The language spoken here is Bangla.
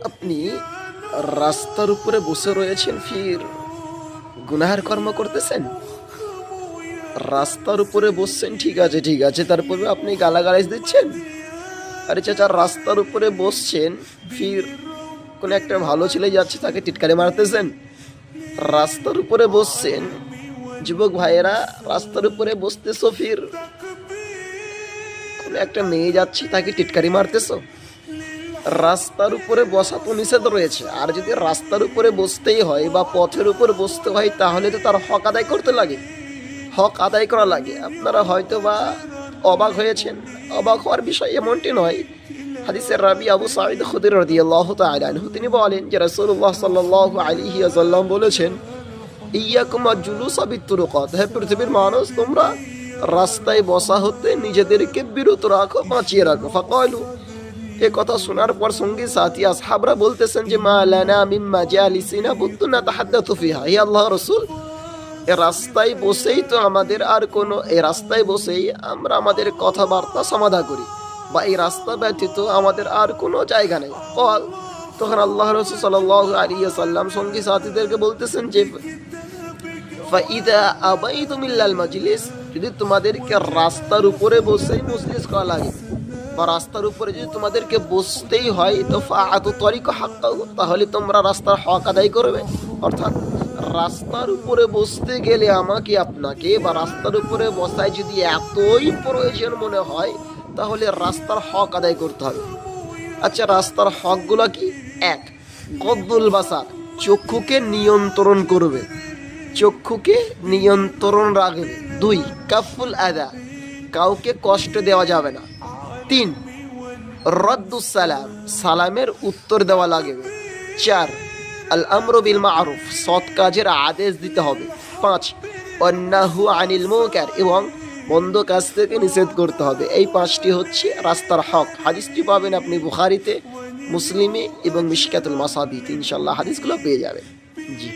আপনি রাস্তার উপরে বসে রয়েছেন, ফির গুনাহের কর্ম করতেছেন। রাস্তার উপরে বসছেন, ঠিক আছে ঠিক আছে, তারপরে আপনি গালাগালাজ দিচ্ছেন। আরে চাচা, রাস্তার উপরে বসছেন, ফির কোনো একটা ভালো ছেলে যাচ্ছে তাকে টিটকারি মারতেছেন। রাস্তার উপরে বসছেন, যুবক ভাইয়েরা, রাস্তার উপরে বসতেছো, ফির কোনো একটা মেয়ে যাচ্ছে তাকে টিটকারি মারতেছো। রাস্তার উপরে বসা তো নিষেধ রয়েছে, আর যদি রাস্তার উপরে বসতেই হয় বা পথের উপর বসতে হয় তাহলে তো তার হক আদায় করতে লাগে, হক আদায় করা লাগে। আপনারা হয়তো বা অবাক হয়েছেন, অবাক হওয়ার বিষয় এমনটি নয়। হাদিসের রাবি আবু সাঈদ খুদরি রাদিয়াল্লাহু তাআলা আনহু তিনি বলেন যে রাসূলুল্লাহ সাল্লাল্লাহু আলাইহি ওয়াসাল্লাম বলেছেন, ইয়াকুম আজ-জুলুসা বিত-তুরুকাত, হে পৃথিবীর মানুষ, তোমরা রাস্তায় বসা হতে নিজেদেরকে বিরত রাখো, বাঁচিয়ে রাখো। ফাকালু, এ কথা শোনার পর সঙ্গী সাথী আসহাবরা বলতেছেন যে মা লানা মিন মাজালিসিনা বুদ্দু নাতাহাদ্দাতু ফিহা, হে আল্লাহর রাসূল, এ রাস্তায় বসেই তো আমাদের আর কোনো, এই রাস্তায় বসেই আমরা আমাদের কথাবার্তা সমাধা করি, বা এই রাস্তা ব্যতীত আমাদের আর কোনো জায়গা নেই। কল, তখন আল্লাহ রাসূল সাল্লাল্লাহু আলাইহি ওয়াসাল্লাম সঙ্গী সাথীদেরকে বলতেছেন যে ফাইদা আবাইতুম ইল্লাল মাজলিস, যদি তোমাদেরকে রাস্তার উপরে বসেই মজলিস করা লাগে বা রাস্তার উপরে যদি তোমাদেরকে বসতেই হয় তো ফাআতু তরিকা হাক্কাহু, তাহলে তোমরা রাস্তার হক আদায় করবে। অর্থাৎ রাস্তার উপরে বসতে গেলে আমাকে আপনাকে, বা রাস্তার উপরে বসায় যদি এতই প্রয়োজন মনে হয় তাহলে রাস্তার হক আদায় করতে হবে। আচ্ছা, রাস্তার হকগুলো কি? এক, গদ্দুল বাসার, চক্ষুকে নিয়ন্ত্রণ করবে, চক্ষুকে নিয়ন্ত্রণ রাখবে। দুই, কাফুল আদা, কাউকে কষ্ট দেওয়া যাবে না। তিন, রদ্দুস সালাম, সালামের উত্তর দেওয়া লাগবে। চার, আল আমরু বিল মারুফ, সৎ কাজের আদেশ দিতে হবে। পাঁচ, অন্নাহু আনিল মুনকার, এবং মন্দ কাজ থেকে নিষেধ করতে হবে। এই পাঁচটি হচ্ছে রাস্তার হক। হাদিসটি পাবেন আপনি বুখারীতে, মুসলিমে এবং মিশকাতুল মাসাবিতে, ইনশাআল্লাহ হাদিসগুলো পেয়ে যাবেন। জি।